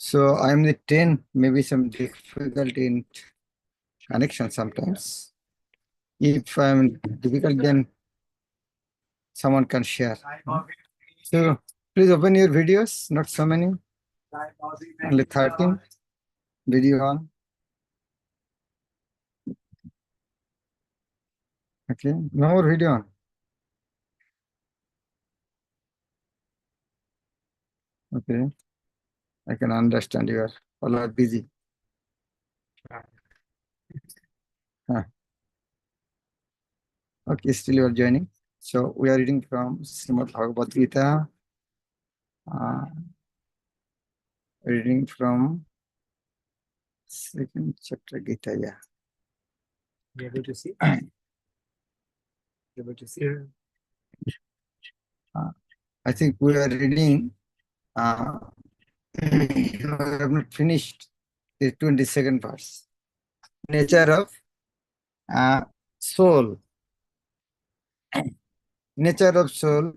So I'm the 10, maybe some difficulty in connection sometimes. If I'm difficult, then someone can share. So please open your videos, not so many, only 13 video on. Okay, no more video on. Okay, I can understand you are all busy. Huh. Okay, still you are joining. So we are reading from Srimad Bhagavad Gita. Reading from second chapter Gita, yeah. Be able to see? Be able to see? I think we are reading, we have not finished the 22nd verse. Nature of soul. Nature of soul.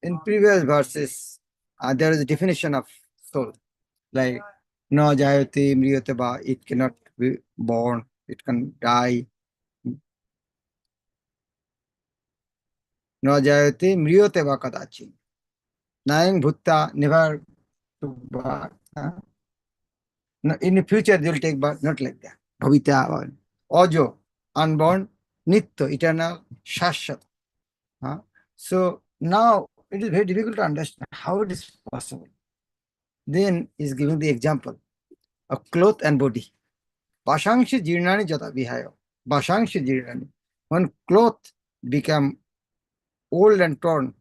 In previous verses, there is a definition of soul. Like, no jayati mriyate ba, it cannot be born, it can die. No jayati mriyate ba kadachi. Naing bhutta, never to birth. No, in the future, they will take birth, not like that. Bhavita or Ojo, unborn, Nitya, eternal, Shashvat. So now it is very difficult to understand how it is possible. Then is giving the example of cloth and body. Bashangshi jirnani jata vihayo. Bashangshi jirnani. When cloth become old and torn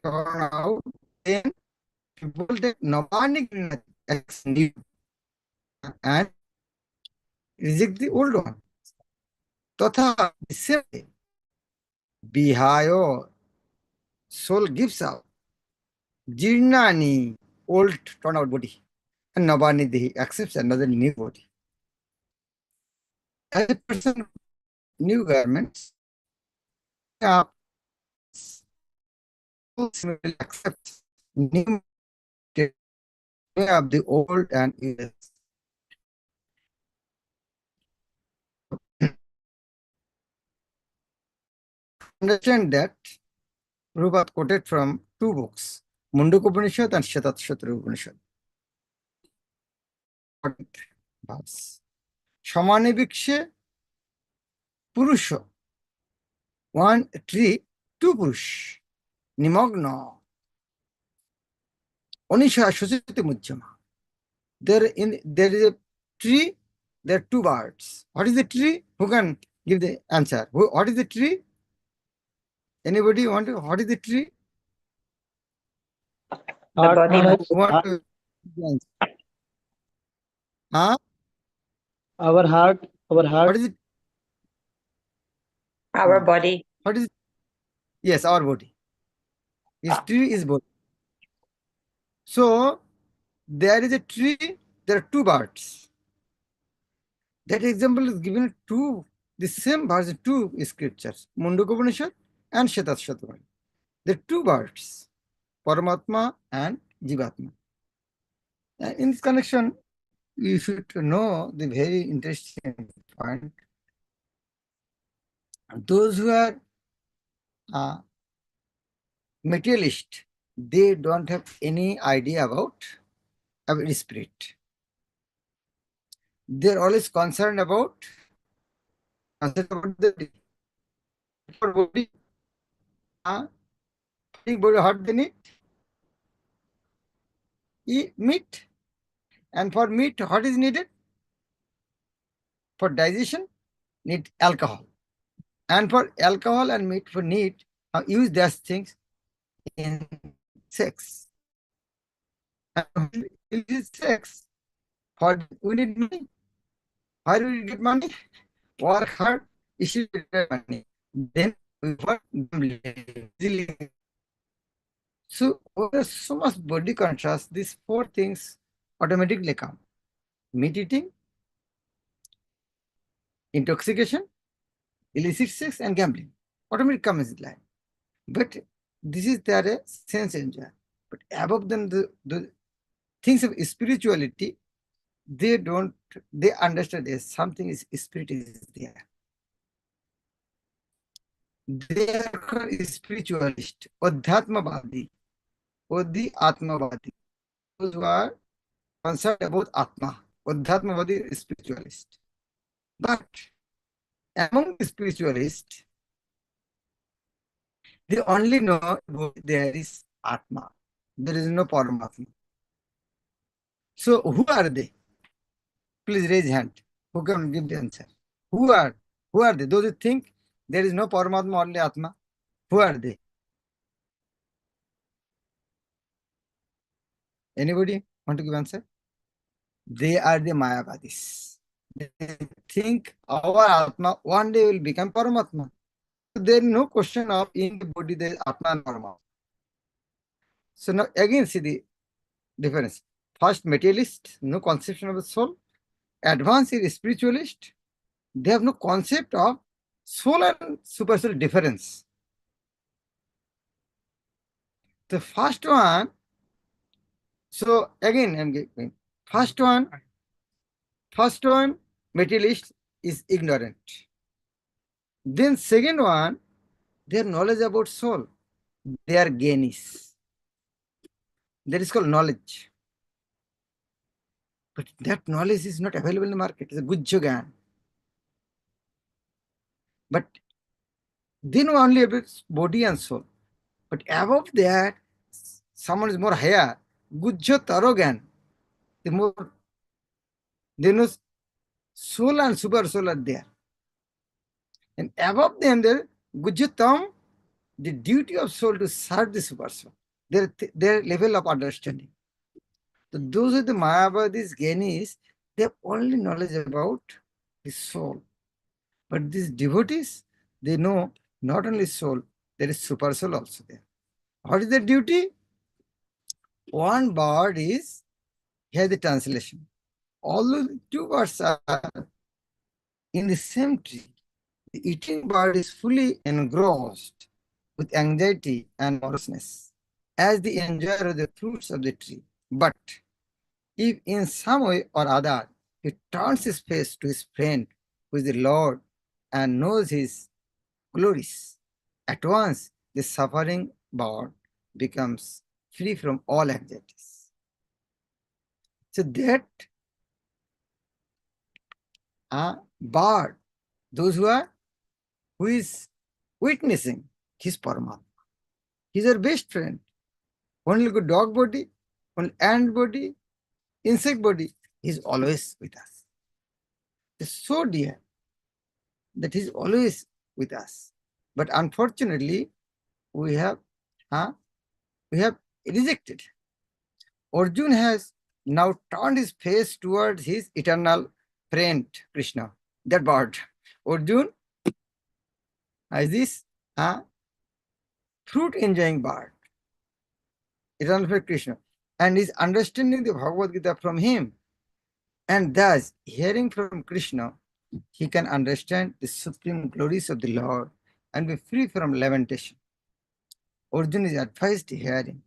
out, then people take navani new and reject the old one. Tatha vihayo, soul gives out. Jirnani, old torn out body. And navani dehi accepts another new body. As a person, new garments, similarly accepts new of the old and evil. Understand that Prabhupada quoted from two books, Mundaka Upanishad and Shatat-shatra Upanishad. Shamani Vikshe Purusha. One tree, two Purush. Nimagna. Onisha Shositi Mujjama. There is a tree, there are two birds. What is the tree? Who can give the answer? What is the tree? Anybody want to? What is the tree? The body. Who want to? Huh? Our heart. What is it? Our body. What is it? Yes, our body. His tree is body. So there is a tree, there are two birds. That example is given to the same verse in two scriptures, Mundaka Upanishad and Shatat-shatra. There are two birds, Paramatma and Jivatma. And in this connection, you should know the very interesting point. Those who are materialist, they don't have any idea about spirit. They're always concerned about the body. What they need? Eat meat. And for meat, what is needed? For digestion, need alcohol. And for alcohol and meat, for need, use those things in sex. And use sex. We need money. How do we get money? Work hard, issue money. Then we work easily. So when there's so much body contrast, these four things automatically come. Meat eating, intoxication, illicit sex, and gambling. Automatically comes in line. But this is their sense enjoy. But above them, the things of spirituality, they understand there's something is spirit is there. They are called spiritualist, Adhyatmavadi, Odi Atmavadi. Those who are concerned about Atma, Adhyatmavadi is spiritualist. But among the spiritualists, they only know about there is Atma. There is no Paramatma. So who are they? Please raise hand. Who can give the answer? Who are they? Those who think there is no Paramatma, only Atma. Who are they? Anybody want to give answer? They are the Mayavadis. They think our Atma one day will become Paramatma. There is no question of in the body there is Atma and Paramatma. So now again see the difference. First materialist, no conception of the soul. Advanced spiritualist, they have no concept of soul and supersoul difference. The first one, so again I'm giving, first one, materialist is ignorant. Then second one, their knowledge about soul, they are genies. That is called knowledge. But that knowledge is not available in the market. It's a good jogan. But then only about body and soul. But above that, someone is more higher. Gujjo Tarogan. The more they know soul and super soul are there. And above them, there Gujjutam, the duty of soul to serve the super soul. Their level of understanding. So those are the Mayavadis, Gyanis, they have only knowledge about the soul. But these devotees, they know not only soul, there is super soul also there. What is their duty? One word is, here the translation. Although the two words are in the same tree, the eating bird is fully engrossed with anxiety and moroseness as the enjoyer of the fruits of the tree. But if in some way or other he turns his face to his friend who is the Lord and knows his glories, at once the suffering bird becomes free from all anxieties. So that bird, those who is witnessing his Paramatma, he's our best friend. Only good dog body, only ant body, insect body, he's always with us. It's so dear that he's always with us. But unfortunately, we have rejected. Arjun has now turned his face towards his eternal friend, Krishna, that bird. Arjun is this fruit enjoying bird, eternal friend Krishna, and is understanding the Bhagavad Gita from him. And thus, hearing from Krishna, he can understand the supreme glories of the Lord and be free from lamentation. Arjuna is advised herein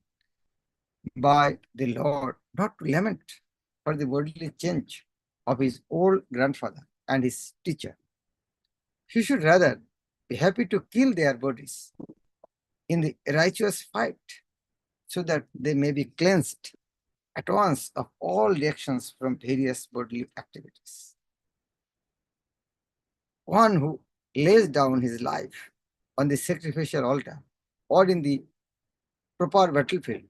by the Lord not to lament for the bodily change of his old grandfather and his teacher. He should rather be happy to kill their bodies in the righteous fight so that they may be cleansed at once of all reactions from various bodily activities. One who lays down his life on the sacrificial altar or in the proper battlefield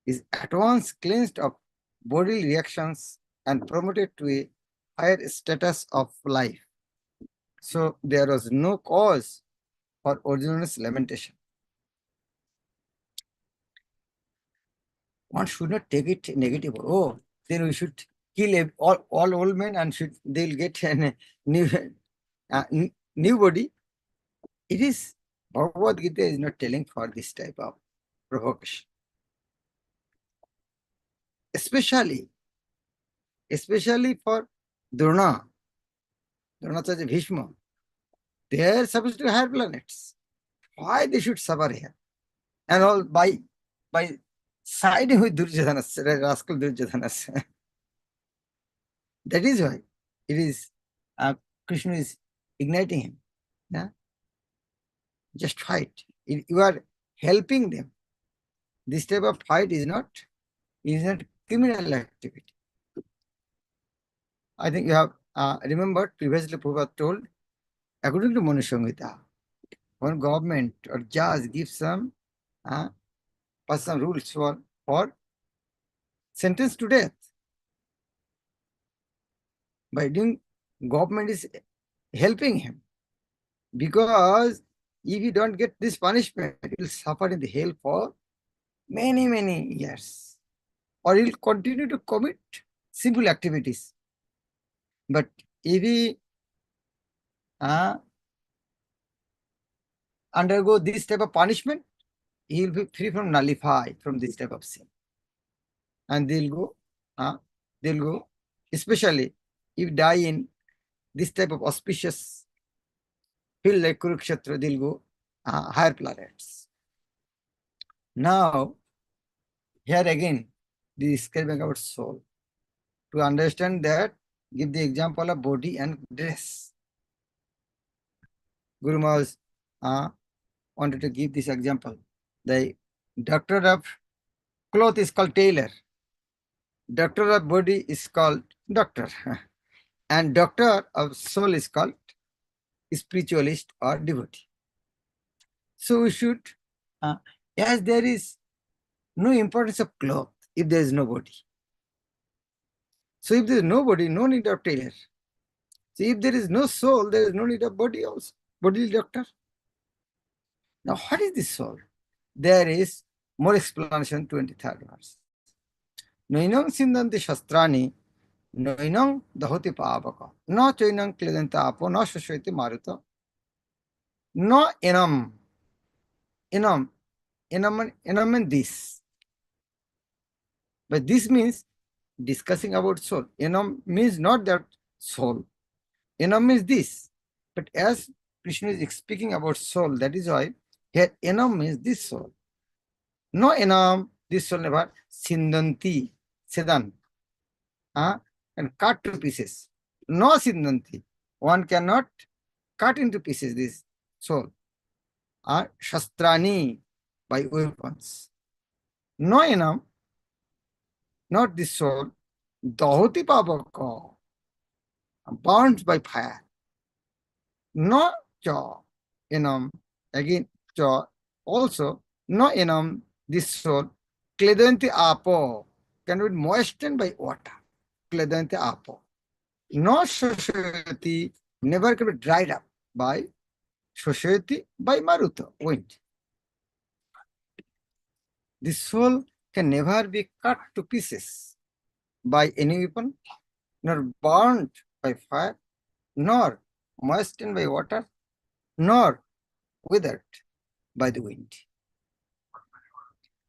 is at once cleansed of bodily reactions and promoted to a higher status of life. So there was no cause for Arjuna's lamentation. One should not take it negative. Oh, then we should kill all old men and they'll get a new body. It is, Bhagavad Gita is not telling for this type of provocation. Especially for Dronacharya Bhishma. They are supposed to be higher planets. Why they should suffer here? And all by siding with Duryodhana's, rascal Duryodhana's. That is why it is Krishna is igniting him. Yeah? Just fight. You are helping them. This type of fight is not criminal activity. I think you have remembered previously Prabhupada told, according to Manu Samhita, when government or judge gives some personal rules for sentence to death, by doing, government is helping him, because if you don't get this punishment, you will suffer in the hell for many years, or you will continue to commit sinful activities. But if he undergo this type of punishment, he will be free from nullify from this type of sin. And they'll go, especially if die in this type of auspicious field like Kurukshetra, they'll go higher planets. Now, here again, the describing about soul. To understand that, give the example of body and dress. Guru Maharaj wanted to give this example. The doctor of cloth is called tailor. Doctor of body is called doctor. And doctor of soul is called spiritualist or devotee. So we should, as there is no importance of cloth if there is no body. So if there is no body, no need of tailor. So if there is no soul, there is no need of body also. Body doctor. Now what is this soul? There is more explanation, 23rd verse. Noinang sindanti shastrani, noinang dahoti pavaka, no choinang kledanta apo, no shashveti maruta, no enam. Enam means this. But this means discussing about soul. Enam means not that soul. Enam means this. But as Krishna is speaking about soul, that is why here enam means this soul. No enam, this soul never sindanti, sedan, and cut to pieces. No sindanti, one cannot cut into pieces this soul. Shastrani, by weapons. No enam, not this soul, dahoti pavaka, burned by fire. No cha, enam, again cha, also no enam, this soul, kledanti apo, can be moistened by water. Kledanti apo. No shoshati, never can be dried up by shoshati, by maruta, wind. The soul can never be cut to pieces by any weapon, nor burned by fire, nor moistened by water, nor withered by the wind.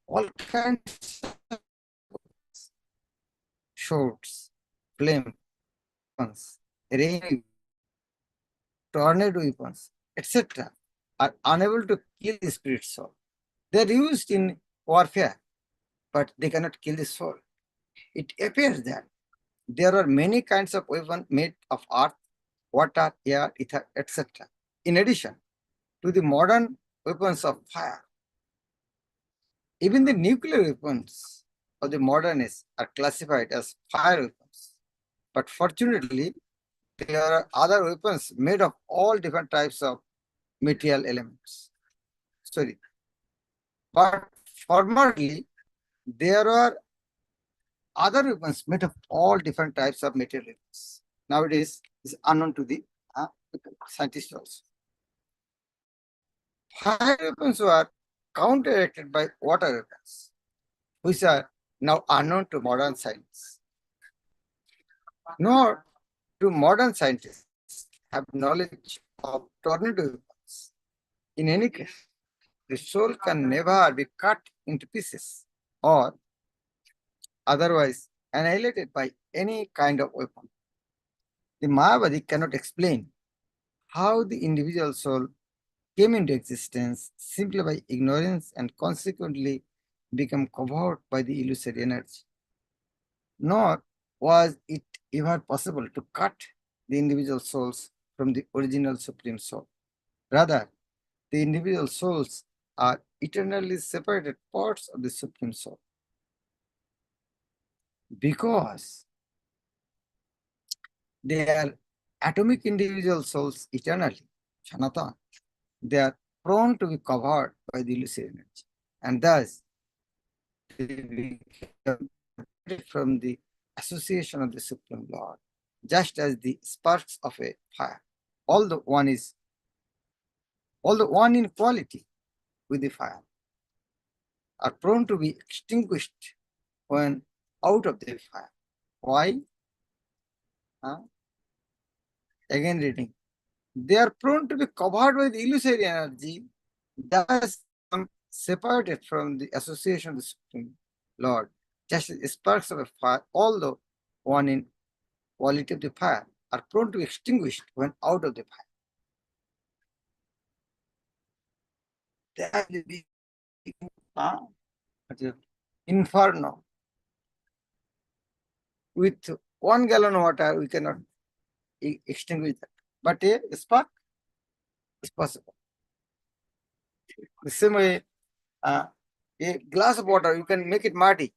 All kinds of swords, flame weapons, rain, tornado weapons, etc. are unable to kill the spirit soul. They are used in warfare, but they cannot kill the soul. It appears that there are many kinds of weapons made of earth, water, air, ether, etc. In addition to the modern weapons of fire, even the nuclear weapons of the modernists are classified as fire weapons. But fortunately, there are other weapons made of all different types of material elements. But formerly, there are other weapons made of all different types of material elements. Nowadays, it's unknown to the scientists also. Fire weapons were counteracted by water weapons, which are now unknown to modern science. Nor do modern scientists have knowledge of tornado weapons. In any case, the soul can never be cut into pieces or otherwise annihilated by any kind of weapon. The Mayavadi cannot explain how the individual soul came into existence simply by ignorance and consequently become covered by the illusory energy. Nor was it ever possible to cut the individual souls from the original Supreme Soul. Rather, the individual souls are eternally separated parts of the Supreme Soul. Because they are atomic individual souls eternally, Sanatan, they are prone to be covered by the illusory energy. And thus, they become separated from the association of the Supreme Lord, just as the sparks of a fire. Although one in quality with the fire, are prone to be extinguished when out of the fire. Why? Again reading. They are prone to be covered with illusory energy, thus separated from the association of the Supreme Lord, just as sparks of a fire, although one in quality of the fire, are prone to be extinguished when out of the fire. They are the big, inferno. With 1 gallon water, we cannot extinguish that. But a spark is possible. The same way, a glass of water, you can make it muddy,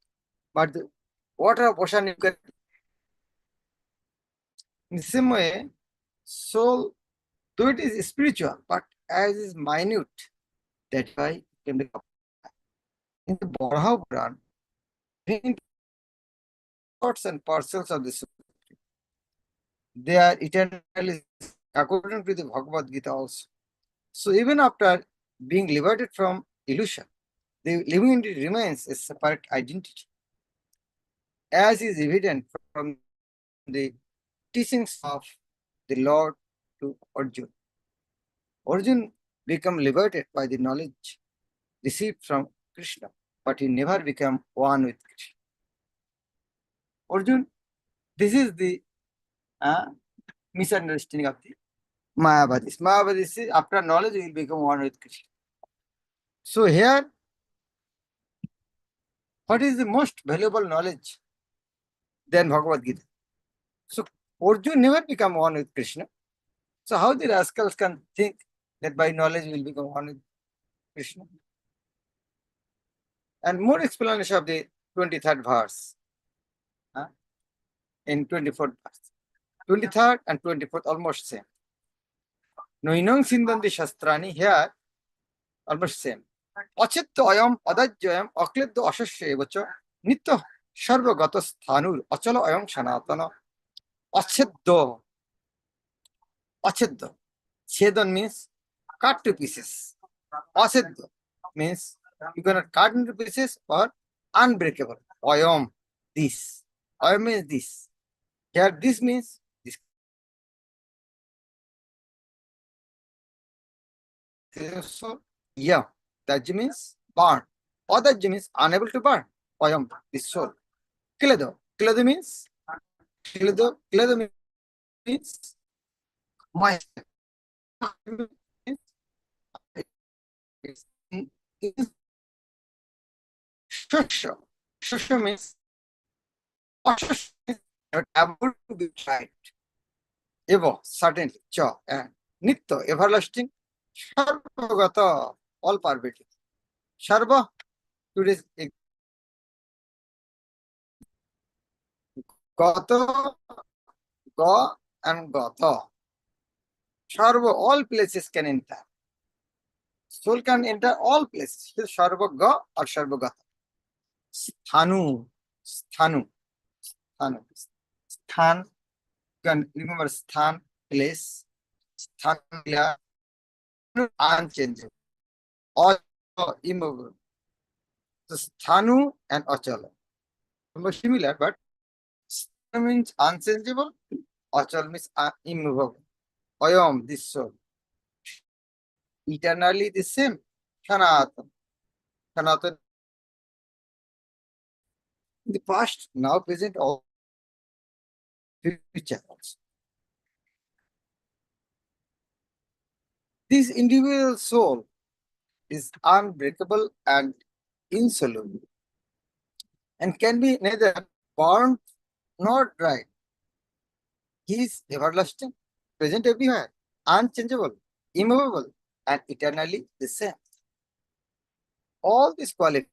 but the water of ocean, you can. In the same way, soul, though it is spiritual, but as is minute, that's why it can be. In the Bhagavad Gita, parts and parcels of the soul, they are eternally according to the Bhagavad Gita also. So even after being liberated from illusion, the living entity remains a separate identity, as is evident from the teachings of the Lord to Arjuna. Arjuna became liberated by the knowledge received from Krishna, but he never became one with Krishna. Arjuna, this is the misunderstanding of the Mayavadis. Mayavadis is after knowledge we will become one with Krishna. So here, what is the most valuable knowledge than Bhagavad Gita? So Arjuna never become one with Krishna. So how the rascals can think that by knowledge we will become one with Krishna? And more explanation of the 23rd verse in 24th verse. 23rd and 24th almost same. Noinong sindanti shastrani, here almost same. Achitto ayam adajyayam akliddo ashasya evacha nitya sarvagata sthanur achala ayam sanatana. Achiddo. Achiddo. Chedan means cut to pieces. Achiddo means you cannot cut into pieces or unbreakable. Ayam, this. Ayam means this. Here this means this. So, yeah, Dajji means burn. Adajji means unable to burn. Ayam, this soul. Kilado. Kilado means Kilado means my Shusha. Shusha means Ashusha means not able to be tried. Evo, certainly. Cha and Nitya, everlasting. Sarvagata, all pervading. Sarva, today's Gata, Ga and Gata. Sarva, all places can enter. Soul can enter all places. Sarva Ga or Sarva Gata. Sthanu, Sthanu, Sthanu. Sthan, you can remember Sthan, place. Sthan, unchangeable. All immovable. So Sthanu and Achala. Almost similar, but Sthanu means unchangeable, Achala means immovable. Ayam, this soul. Eternally the same. Sanatan. Sanatan in the past, now, present, or future also. This individual soul is unbreakable and insoluble, and can be neither burnt nor dried. He is everlasting, present everywhere, unchangeable, immovable, and eternally the same. All these qualities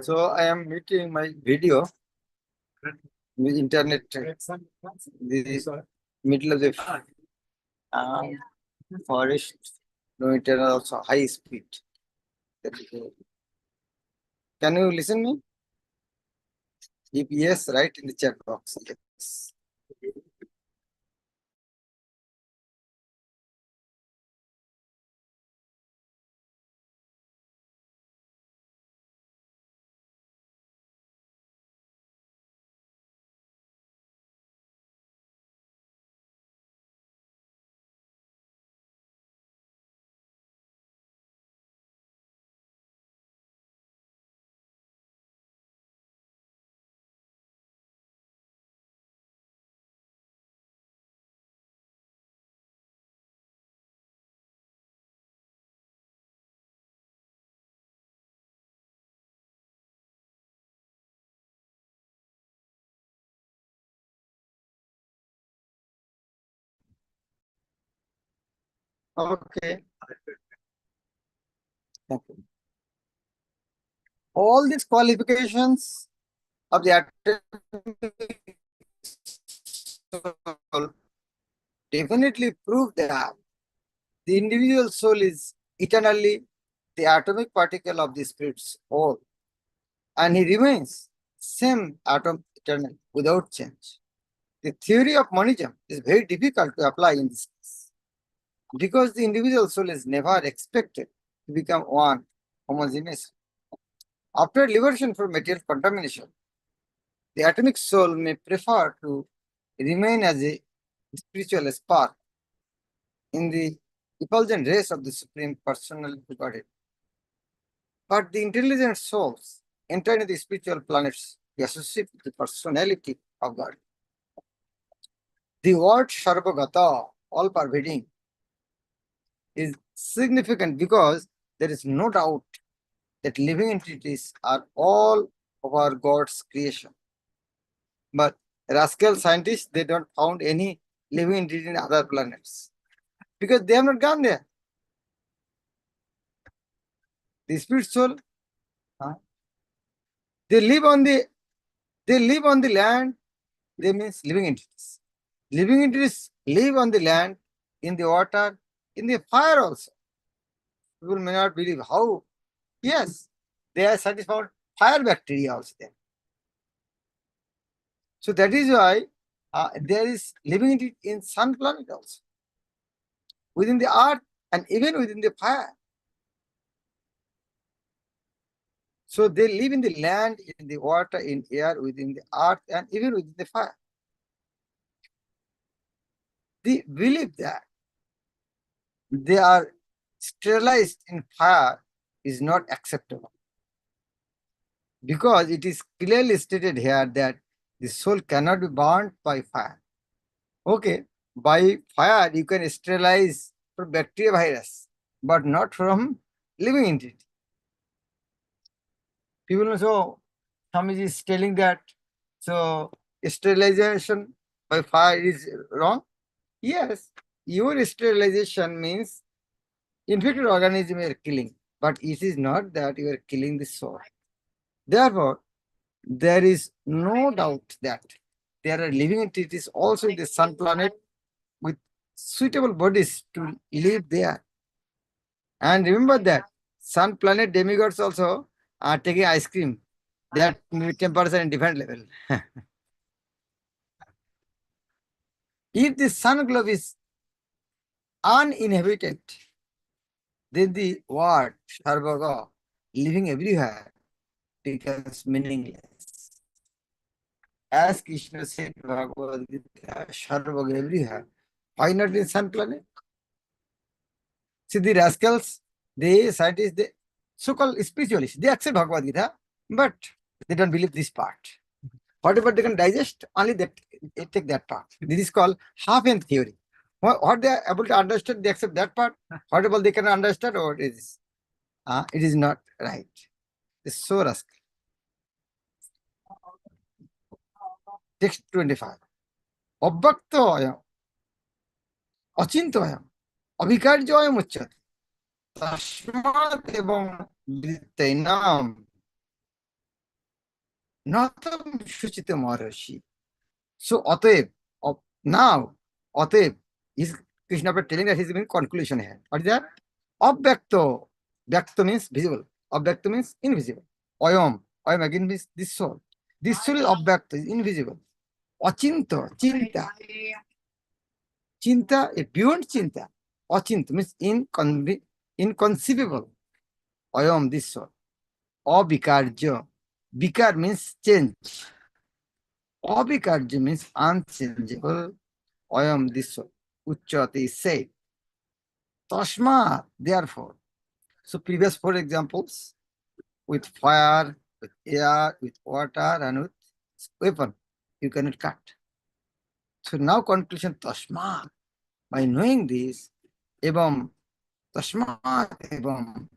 So I am making my video with internet, the middle of the um, forest, no internet, also high speed. Can you listen me? If yes, write in the chat box. Yes. Okay. Thank you. All these qualifications of the atomic soul definitely prove that the individual soul is eternally the atomic particle of the spirit's whole, and he remains same atom eternal without change. The theory of monism is very difficult to apply in this case because the individual soul is never expected to become one homogeneous. After liberation from material contamination, the atomic soul may prefer to remain as a spiritual spark in the effulgent rays of the Supreme Personality of Godhead. But the intelligent souls enter into the spiritual planets to associate with the personality of God. The word Sarvagata, all pervading, is significant because there is no doubt that living entities are all over God's creation. But rascal scientists, they don't found any living entity in other planets because they have not gone there. The spirit soul, they live on the land. They means living entities. Living entities live on the land, in the water, in the fire also. People may not believe how. Yes, they are satisfied fire bacteria also there. So that is why there is living entity in sun planet also, within the earth and even within the fire. So they live in the land, in the water, in air, within the earth, and even within the fire. They believe that they are sterilized in fire is not acceptable because it is clearly stated here that the soul cannot be burnt by fire. Okay, by fire you can sterilize from bacteria virus, but not from living entity. People know, so Swamiji is telling that so sterilization by fire is wrong. Yes, your sterilization means infected organism you are killing, but it is not that you are killing the soul. Therefore, there is no doubt that there are living entities also in the sun planet with suitable bodies to live there. And remember that sun planet demigods also are taking ice cream. That temperature in different level. If the sun globe is uninhabited, then the word sarvaga, living everywhere, becomes meaningless. As Krishna said, Bhagavad Gita, sarvaga everywhere. Why not in sun planet? See, the rascals, they scientists, they so-called spiritualists, they accept Bhagavad Gita, but they don't believe this part. Whatever they can digest, only that they take that part. This is called half-end theory. What they are able to understand, they accept that part. Whatever they can understand, or it is not right. It's so rascal. Text 25. Avyakto ayam, achinto ayam, avikarjo ayam uchyate. Tasmat ebam vrittainam natam shuchitam arashi. So, Ateb, now, Ateb is Krishna telling that he's giving conclusion here. What is that? Avyakto. Vyakta means visible. Avyakta means invisible. Ayam again means this soul. This soul is avyakta, is invisible. Achinta, chinta. Chinta is beyond chinta. Achinta means inconceivable. Ayam, this soul. Avikarja. Vikar means change. Avikarja means unchangeable. Ayam, this soul. Uchyate is said. Tashma, therefore. So previous four examples with fire, with air, with water, and with weapon, you cannot cut. So now conclusion, Tashma. By knowing this, evam, Tashma, evam.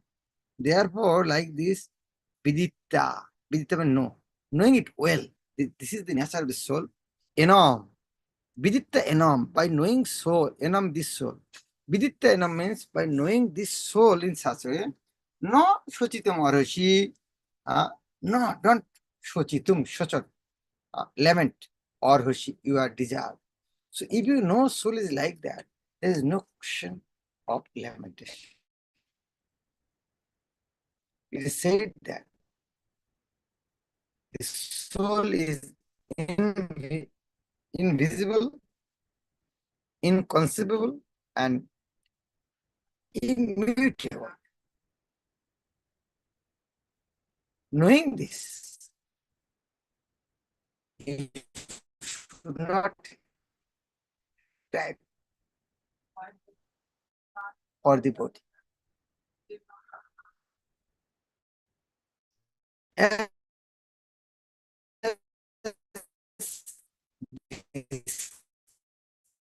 Therefore, like this, Viditta. Viditta means know. Knowing it well. This is the nature of the soul. Enam. Viditta enam. By knowing soul, enam this soul. Viditta enam means by knowing this soul in such a way, no shochitam arashi, no, don't shochitum, shochot, lament, or hoshi, you are dissolved. So if you know soul is like that, there is no question of lamentation. It is said that the soul is invisible, inconceivable, and immutable. Knowing this, you should not type for the body. As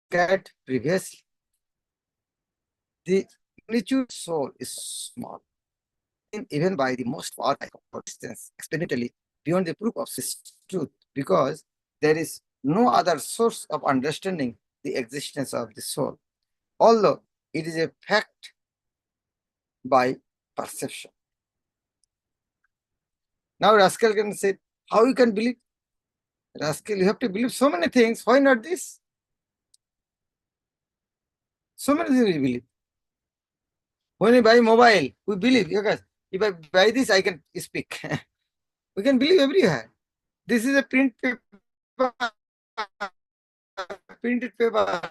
described previously, the magnitude soul is small, even by the most powerful distance, experimentally beyond the proof of this truth, because there is no other source of understanding the existence of the soul, although it is a fact by perception. Now Rascal can say, how you can believe? Rascal, you have to believe so many things. Why not this? So many things we believe. When we buy mobile, we believe, yes, if I buy this, I can speak. We can believe everywhere. This is a print paper, printed paper.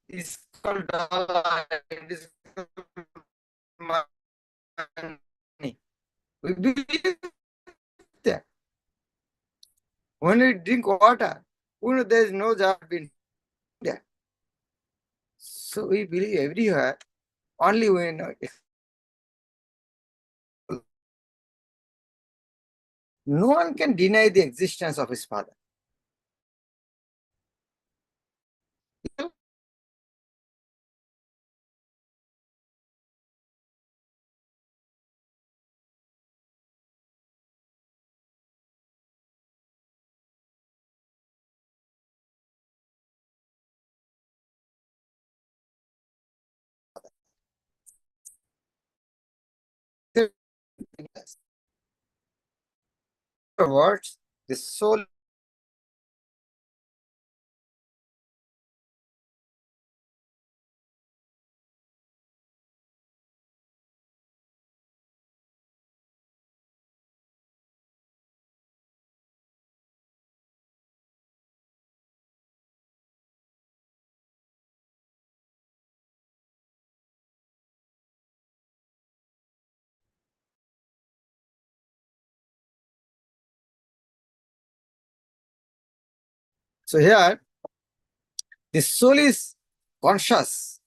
It's called dollar. It is money. We believe that. When we drink water, we know there is no jar in there. So we believe everywhere. Only when no one can deny the existence of his father. In other words, the soul So here, the soul is conscious.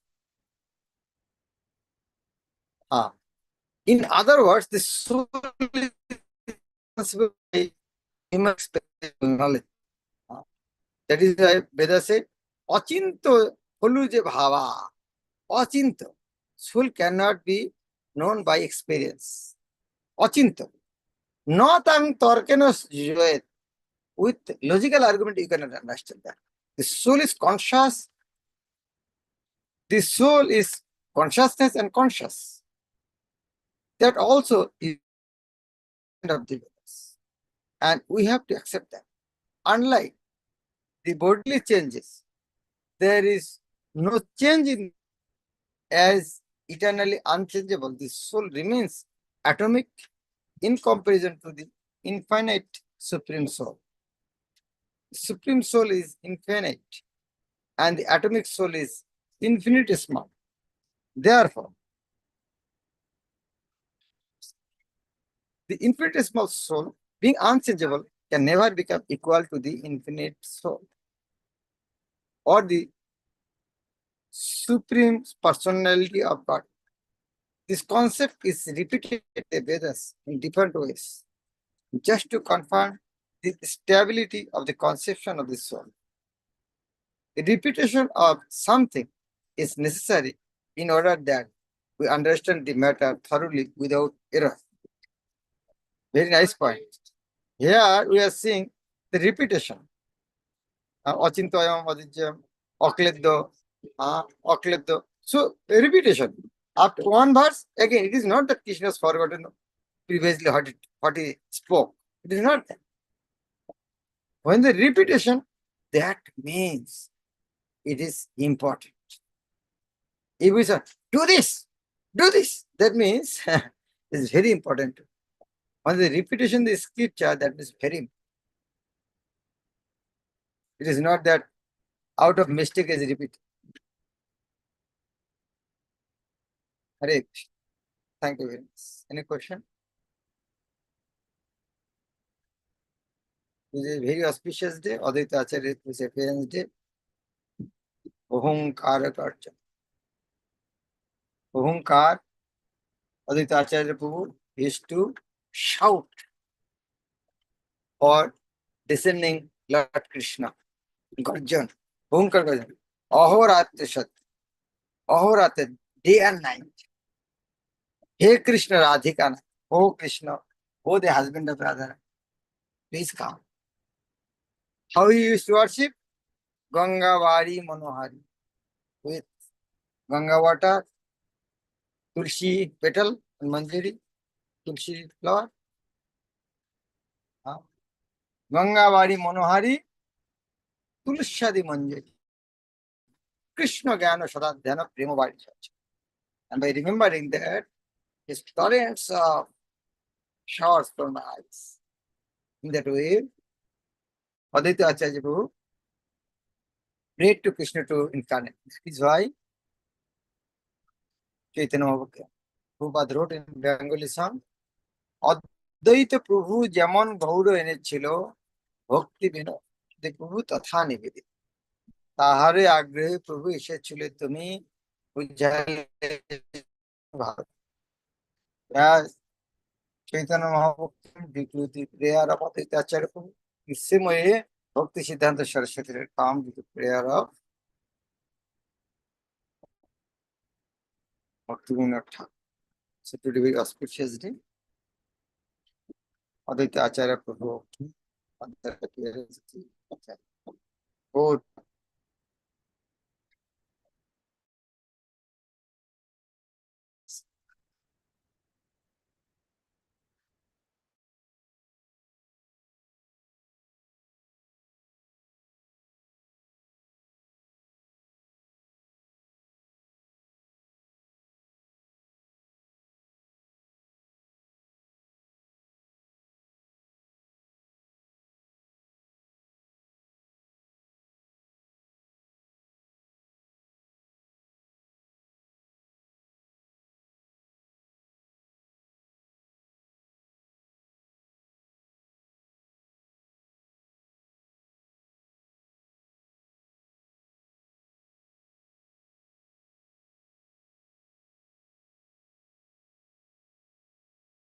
In other words, the soul is responsible by human experiential knowledge. That is why Veda said, Achinto holu je bhava. Achinto. Soul cannot be known by experience. Achinto. Not ang torkenos joet. With logical argument, you cannot understand that. The soul is conscious. The soul is consciousness and conscious. That also is of the Vedas. And we have to accept that. Unlike the bodily changes, there is no change in as eternally unchangeable. The soul remains atomic in comparison to the infinite Supreme Soul. The Supreme Soul is infinite and the atomic soul is infinitesimal. Therefore, the infinitesimal soul, being unchangeable, can never become equal to the infinite soul or the Supreme Personality of God. This concept is repeated in the Vedas in different ways, just to confirm the stability of the conception of the soul. The repetition of something is necessary in order that we understand the matter thoroughly without error. Very nice point. Here we are seeing the repetition. Achintoyam, Adijyam, Okleddo, Okleddo. So, repetition. After one verse, again, it is not that Krishna has forgotten previously what he spoke. It is not that. When the repetition, that means it is important. If we say, do this, that means it's very important. When the repetition is scripture, that is very important. It is not that out of mistake is repeated. Hare Krishna. Thank you very much. Any question? It is a very auspicious day. Advaita Acharya's appearance day. Ohunkara Karcha. Ohunkar, Advaita Acharya Prabhu used to shout for descending Lord Krishna. Garjan. Ohunkar Garjan. Ahoratya Shat. Ahoratya, day and night. Hey Krishna Radhika. Oh Krishna. Oh the husband of Radha. Please come. How he used to worship? Gangavari Manohari. With Ganga water, Tulsi petal and Manjari, Tulsi flower. Gangavari Manohari, Tulshadi Manjari. Krishna Gyana Sadadhyana Prema Vari. And by remembering that, his torrents of showers from my eyes. In that way, Advaita Acharya Prabhu prayed to Krishna to incarnate. That is why Chaitanya Prabhupada wrote in Bengali song, Advaita Prabhu Jaman Gauro Enechilo, Bhakti Vinod Prabhu Tatha Nivedita. তাহারে আগ্রহে প্রভু এসেছিলে তুমি বুঝাইলে ভারত। চৈতন্য মহাপ্রভু বিকৃতি prayer of অদ্বৈত আচার্য প্রভু নিশ্চয়ই ভক্তি সিদ্ধান্ত সরস্বতীর কাম প্রেয়ার অফ ভক্তি বিনোদ ঠাকুর। So today very auspicious day. Advaita Acharya Prabhu. Good.